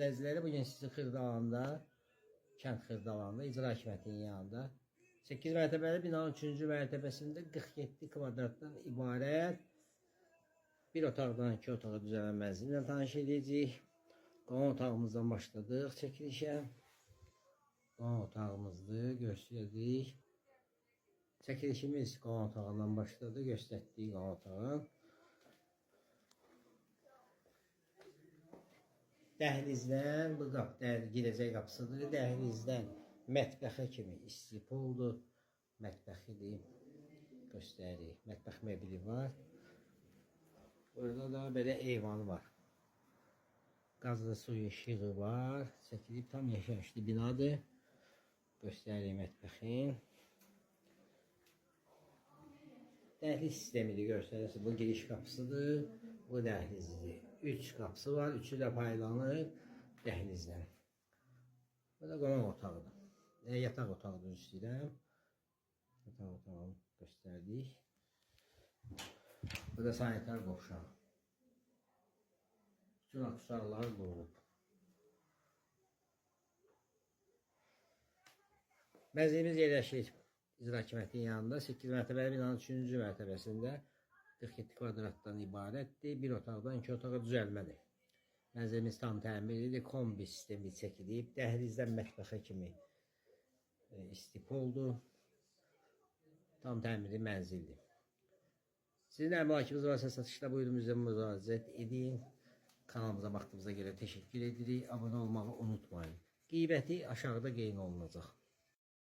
izləyiciləri, bugün sizi Xırdalanda, kənd Xırdalanda, icra hakimiyyətinin yanında 8 mərtəbəli binanın 3-cü mərtəbəsində 47 kvadratdan ibarət bir otaqdan 2 otağa düzələn mənzillə tanış edəcəyik. Qonaq otağımızdan başladıq çəkilişə. Qonaq otağımızdır, göstərdik. Çəkilişimiz qonaq otağından başladı, göstərdik qonaq otağın. Dəhlizdən, bu girəcək qapısıdır. Dəhlizdən mətbəxə kimi istipoldur. Mətbəxidir. Göstərik. Mətbəx mebeli var. Burada da belə eyvanı var. Qazlı suyu işığı var. Çəkilib tam yaşayışlı binadır. Göstərik mətbəxin. Dəhliz sistemidir, göstərirsin. Bu giriş qapısıdır. Bu dəhlizdir. 3 qapısı var. 3'ü də paylanır dəhlizdən. Bu da qonaq otağıdır. Yataq otağıdır istəyirəm. Yataq otağını göstərdik. Bu da sanitar qovşağı. Bütün aksarlar qurulub. Mənzilimiz yerləşir İcra Hakimiyyətinin yanında 8 mərtəbəli binanın 3-cü mərtəbəsində 47 kvadratdan ibarətdir. Bir otaqdan 2 otağa düzəlmədir. Mənzilimiz tam təmirlidir. Kombi sistemi çəkilib. Dəhlizdən mətbəxə kimi istipoldur. Tam təmirli mənzildir. Sizin əmlakınız varsa satışda buyurun bizə müraciət edin. Kanalımıza baxdığınıza görə təşəkkür edirik. Abunə olmağı unutmayın. Qeybəti aşağıda qeyd olunacaq.